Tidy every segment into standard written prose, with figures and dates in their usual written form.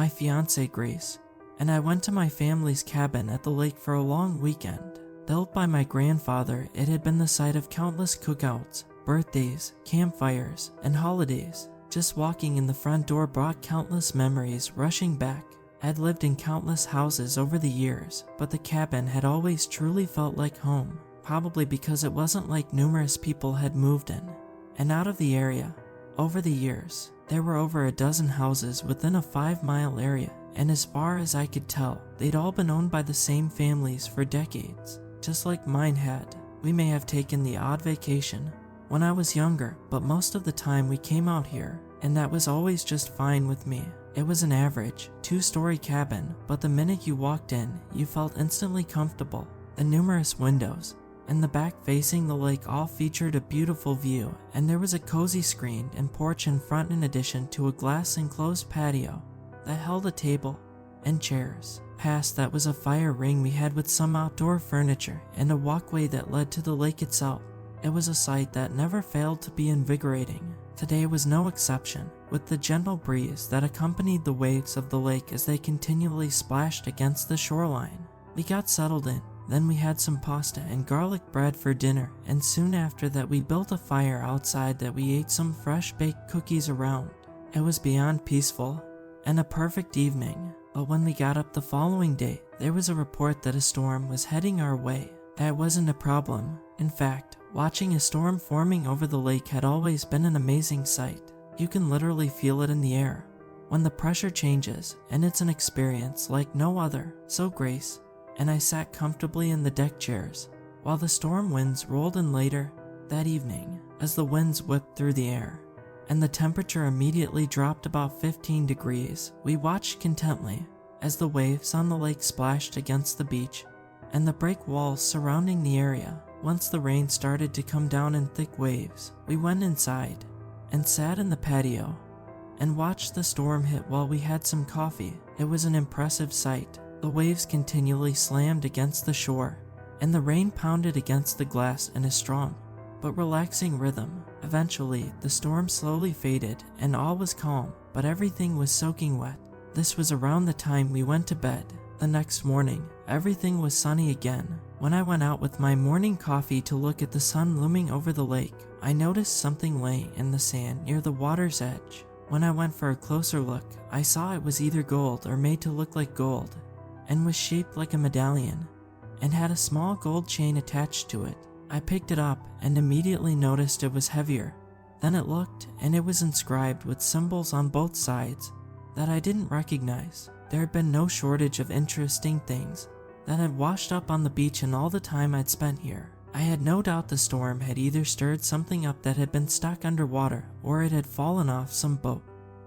my fiancée Grace, and I went to my family's cabin at the lake for a long weekend. Built by my grandfather, it had been the site of countless cookouts, birthdays, campfires, and holidays. Just walking in the front door brought countless memories rushing back. I'd lived in countless houses over the years, but the cabin had always truly felt like home, probably because it wasn't like numerous people had moved in and out of the area. Over the years, there were over a dozen houses within a 5-mile area, and as far as I could tell, they'd all been owned by the same families for decades, just like mine had. We may have taken the odd vacation when I was younger, but most of the time we came out here, and that was always just fine with me. It was an average 2-story cabin, but the minute you walked in, you felt instantly comfortable. The numerous windows and the back facing the lake all featured a beautiful view, and there was a cozy screen and porch in front in addition to a glass enclosed patio that held a table and chairs. Past that was a fire ring we had with some outdoor furniture and a walkway that led to the lake itself. It was a sight that never failed to be invigorating. Today was no exception, with the gentle breeze that accompanied the waves of the lake as they continually splashed against the shoreline. We got settled in, then we had some pasta and garlic bread for dinner, and soon after that we built a fire outside that we ate some fresh baked cookies around. It was beyond peaceful and a perfect evening, but when we got up the following day, there was a report that a storm was heading our way. That wasn't a problem. In fact, watching a storm forming over the lake had always been an amazing sight. You can literally feel it in the air when the pressure changes, and it's an experience like no other. So Grace and I sat comfortably in the deck chairs while the storm winds rolled in later that evening. As the winds whipped through the air and the temperature immediately dropped about 15 degrees, we watched contently as the waves on the lake splashed against the beach and the break walls surrounding the area. Once the rain started to come down in thick waves, we went inside and sat in the patio and watched the storm hit while we had some coffee. It was an impressive sight. The waves continually slammed against the shore, and the rain pounded against the glass in a strong but relaxing rhythm. Eventually, the storm slowly faded and all was calm, but everything was soaking wet. This was around the time we went to bed. The next morning, everything was sunny again. When I went out with my morning coffee to look at the sun looming over the lake, I noticed something lay in the sand near the water's edge. When I went for a closer look, I saw it was either gold or made to look like gold, and was shaped like a medallion, and had a small gold chain attached to it. I picked it up and immediately noticed it was heavier. Then it looked, and it was inscribed with symbols on both sides that I didn't recognize. There had been no shortage of interesting things that had washed up on the beach in all the time I'd spent here. I had no doubt the storm had either stirred something up that had been stuck underwater, or it had fallen off some boat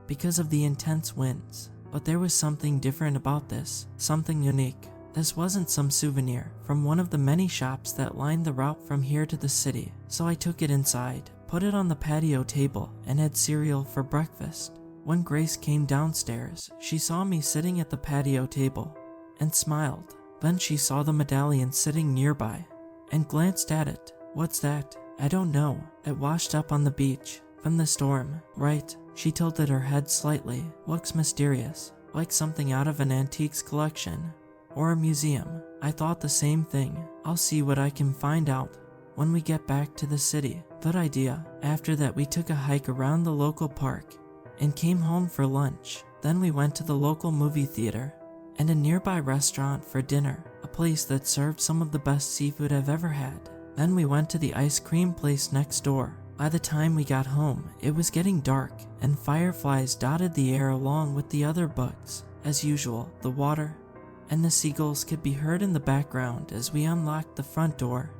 because of the intense winds. But there was something different about this, something unique. This wasn't some souvenir from one of the many shops that lined the route from here to the city, so I took it inside, put it on the patio table, and had cereal for breakfast. When Grace came downstairs, she saw me sitting at the patio table and smiled. Then she saw the medallion sitting nearby and glanced at it. "What's that?" "I don't know. It washed up on the beach from the storm." "Right." She tilted her head slightly. "Looks mysterious, like something out of an antiques collection or a museum." I thought the same thing. "I'll see what I can find out when we get back to the city." "Good idea." After that, we took a hike around the local park and came home for lunch. Then we went to the local movie theater and a nearby restaurant for dinner, a place that served some of the best seafood I've ever had. Then we went to the ice cream place next door. By the time we got home, it was getting dark, and fireflies dotted the air along with the other bugs. As usual, the water and the seagulls could be heard in the background as we unlocked the front door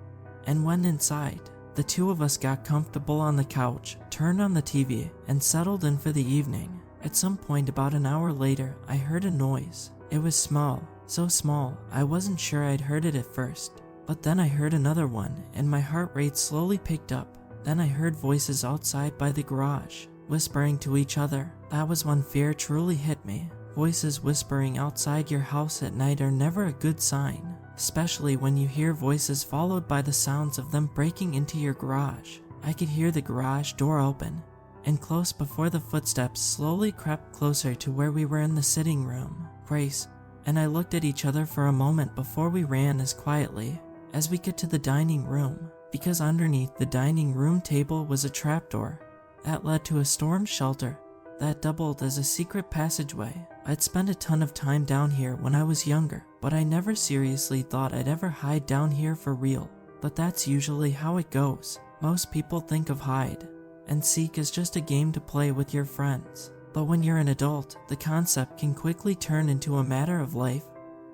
and went inside. The two of us got comfortable on the couch, turned on the TV, and settled in for the evening. At some point about an hour later, I heard a noise. It was small, so small I wasn't sure I'd heard it at first. But then I heard another one, and my heart rate slowly picked up. Then I heard voices outside by the garage, whispering to each other. That was when fear truly hit me. Voices whispering outside your house at night are never a good sign, especially when you hear voices followed by the sounds of them breaking into your garage. I could hear the garage door open and close before the footsteps slowly crept closer to where we were in the sitting room, Grace and I looked at each other for a moment before we ran as quietly as we could to the dining room, because underneath the dining room table was a trapdoor that led to a storm shelter that doubled as a secret passageway. I'd spent a ton of time down here when I was younger, but I never seriously thought I'd ever hide down here for real. But that's usually how it goes. Most people think of hide and seek as just a game to play with your friends. But when you're an adult, the concept can quickly turn into a matter of life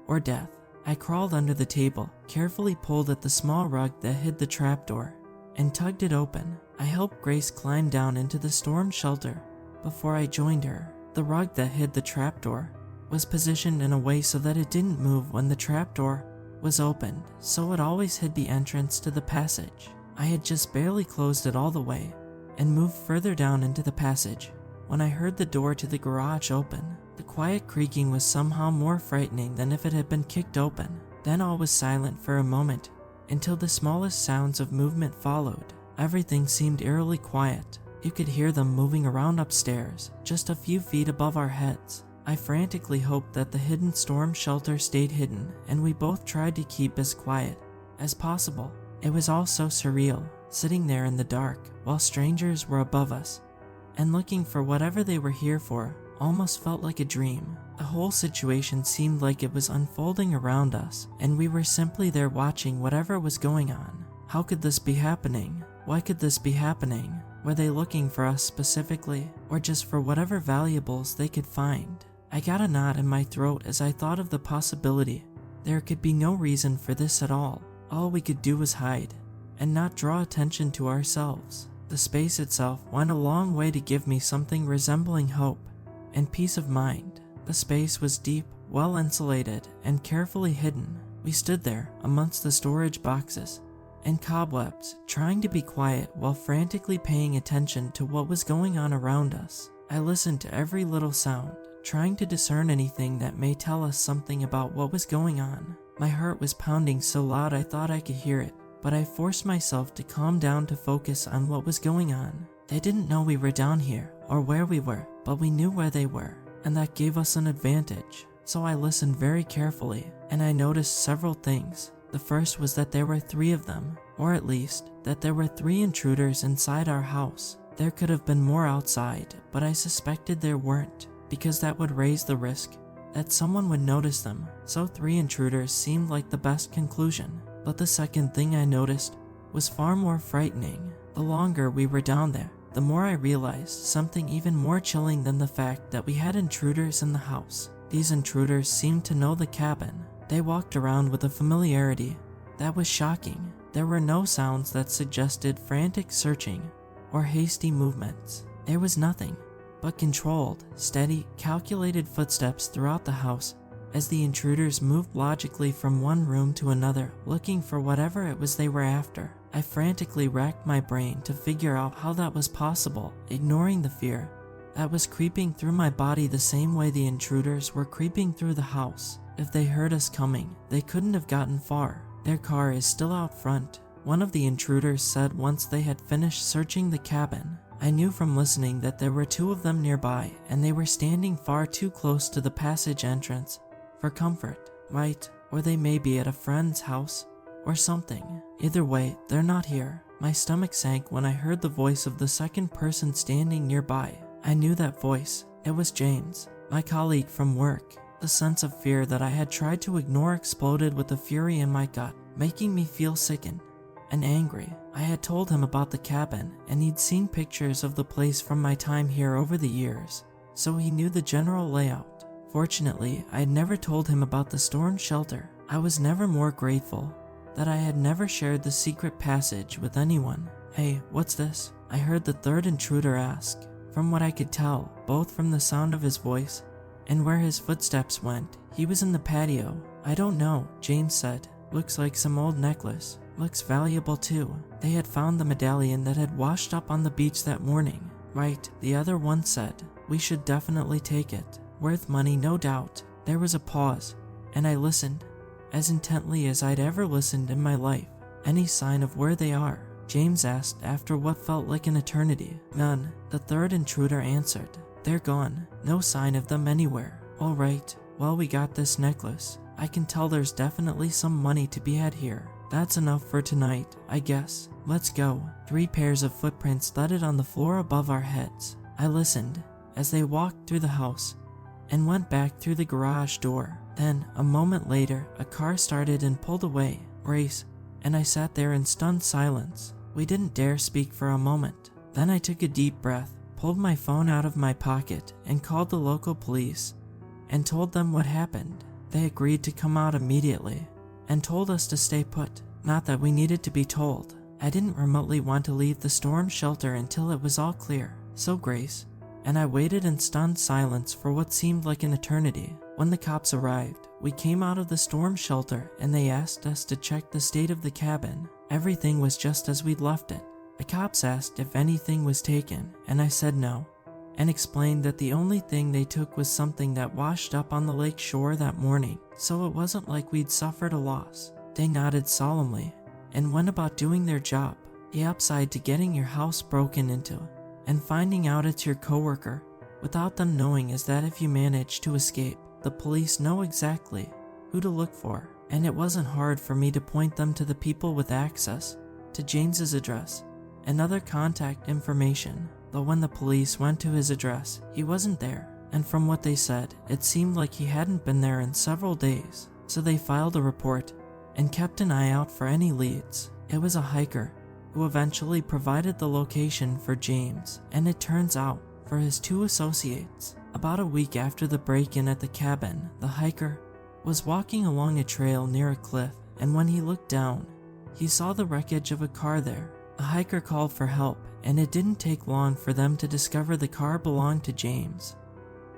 or death. I crawled under the table, carefully pulled at the small rug that hid the trapdoor, and tugged it open. I helped Grace climb down into the storm shelter before I joined her. The rug that hid the trapdoor was positioned in a way so that it didn't move when the trapdoor was opened, so it always hid the entrance to the passage. I had just barely closed it all the way and moved further down into the passage when I heard the door to the garage open. The quiet creaking was somehow more frightening than if it had been kicked open. Then all was silent for a moment until the smallest sounds of movement followed. Everything seemed eerily quiet. You could hear them moving around upstairs, just a few feet above our heads. I frantically hoped that the hidden storm shelter stayed hidden, and we both tried to keep as quiet as possible. It was all so surreal, sitting there in the dark while strangers were above us, and looking for whatever they were here for almost felt like a dream. The whole situation seemed like it was unfolding around us, and we were simply there watching whatever was going on. How could this be happening? Why could this be happening? Were they looking for us specifically, or just for whatever valuables they could find? I got a knot in my throat as I thought of the possibility there could be no reason for this at all. All we could do was hide and not draw attention to ourselves. The space itself went a long way to give me something resembling hope and peace of mind. The space was deep, well insulated, and carefully hidden. We stood there amongst the storage boxes and cobwebs, trying to be quiet while frantically paying attention to what was going on around us. I listened to every little sound, trying to discern anything that may tell us something about what was going on. My heart was pounding so loud I thought I could hear it, but I forced myself to calm down to focus on what was going on. They didn't know we were down here or where we were, but we knew where they were, and that gave us an advantage. So I listened very carefully, and I noticed several things. The first was that there were 3 of them, or at least that there were 3 intruders inside our house. There could have been more outside, but I suspected there weren't, because that would raise the risk that someone would notice them. So 3 intruders seemed like the best conclusion. But the second thing I noticed was far more frightening. The longer we were down there, the more I realized something even more chilling than the fact that we had intruders in the house. These intruders seemed to know the cabin. They walked around with a familiarity that was shocking. There were no sounds that suggested frantic searching or hasty movements. There was nothing but controlled, steady, calculated footsteps throughout the house as the intruders moved logically from one room to another, looking for whatever it was they were after. I frantically racked my brain to figure out how that was possible, ignoring the fear that was creeping through my body the same way the intruders were creeping through the house. If they heard us coming, they couldn't have gotten far. Their car is still out front, one of the intruders said once they had finished searching the cabin. I knew from listening that there were 2 of them nearby, and they were standing far too close to the passage entrance for comfort, right? Or they may be at a friend's house or something. Either way, they're not here. My stomach sank when I heard the voice of the second person standing nearby. I knew that voice. It was James, my colleague from work. The sense of fear that I had tried to ignore exploded with the fury in my gut, making me feel sickened and angry. I had told him about the cabin, and he'd seen pictures of the place from my time here over the years, so he knew the general layout. Fortunately, I had never told him about the storm shelter. I was never more grateful that I had never shared the secret passage with anyone. "Hey, what's this?" I heard the third intruder ask. From what I could tell, both from the sound of his voice and where his footsteps went, he was in the patio. "I don't know," James said. "Looks like some old necklace. Looks valuable too." They had found the medallion that had washed up on the beach that morning. "Right," the other one said. "We should definitely take it. Worth money, no doubt." There was a pause, and I listened as intently as I'd ever listened in my life. Any sign of where they are? James asked after what felt like an eternity. None, the third intruder answered. They're gone. No sign of them anywhere. All right, well, we got this necklace. I can tell there's definitely some money to be had here. That's enough for tonight, I guess. Let's go. 3 pairs of footprints thudded on the floor above our heads. I listened as they walked through the house and went back through the garage door. Then, a moment later, a car started and pulled away. Race, and I sat there in stunned silence. We didn't dare speak for a moment. Then I took a deep breath, pulled my phone out of my pocket, and called the local police and told them what happened. They agreed to come out immediately and told us to stay put. Not that we needed to be told. I didn't remotely want to leave the storm shelter until it was all clear. So Grace and I waited in stunned silence for what seemed like an eternity. When the cops arrived, we came out of the storm shelter and they asked us to check the state of the cabin. Everything was just as we'd left it. The cops asked if anything was taken, and I said no, and explained that the only thing they took was something that washed up on the lake shore that morning, so it wasn't like we'd suffered a loss. They nodded solemnly and went about doing their job. The upside to getting your house broken into and finding out it's your coworker without them knowing is that if you manage to escape, the police know exactly who to look for, and it wasn't hard for me to point them to the people with access to James's address and other contact information. Though when the police went to his address, he wasn't there, and from what they said, it seemed like he hadn't been there in several days. So they filed a report and kept an eye out for any leads. It was a hiker who eventually provided the location for James, and it turns out, for his 2 associates. About a week after the break-in at the cabin, the hiker was walking along a trail near a cliff, and when he looked down, he saw the wreckage of a car there. The hiker called for help, and it didn't take long for them to discover the car belonged to James,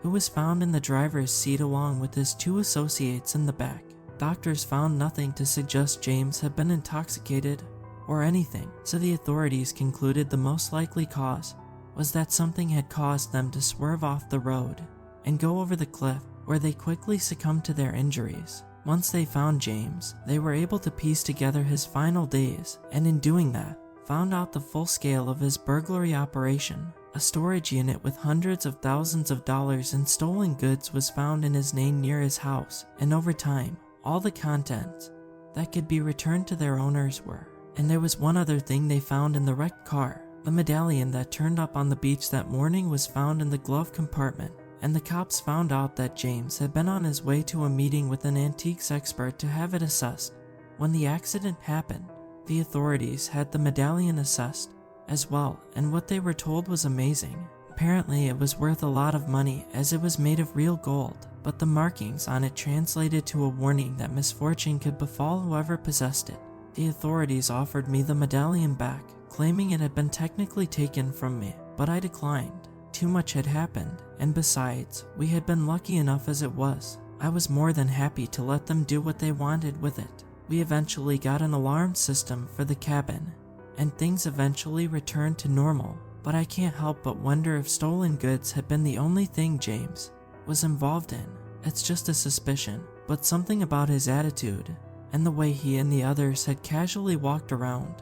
who was found in the driver's seat along with his 2 associates in the back. Doctors found nothing to suggest James had been intoxicated or anything, so the authorities concluded the most likely cause was that something had caused them to swerve off the road and go over the cliff, where they quickly succumbed to their injuries. Once they found James, they were able to piece together his final days, and in doing that, found out the full scale of his burglary operation. A storage unit with hundreds of thousands of dollars in stolen goods was found in his name near his house, and over time, all the contents that could be returned to their owners were. And there was one other thing they found in the wrecked car. The medallion that turned up on the beach that morning was found in the glove compartment, and the cops found out that James had been on his way to a meeting with an antiques expert to have it assessed. When the accident happened, the authorities had the medallion assessed as well, and what they were told was amazing. Apparently it was worth a lot of money as it was made of real gold, but the markings on it translated to a warning that misfortune could befall whoever possessed it. The authorities offered me the medallion back, claiming it had been technically taken from me, but I declined. Too much had happened, and besides, we had been lucky enough as it was. I was more than happy to let them do what they wanted with it. We eventually got an alarm system for the cabin, and things eventually returned to normal, but I can't help but wonder if stolen goods had been the only thing James was involved in. It's just a suspicion, but something about his attitude and the way he and the others had casually walked around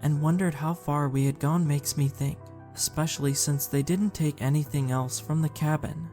and wondered how far we had gone makes me think, especially since they didn't take anything else from the cabin.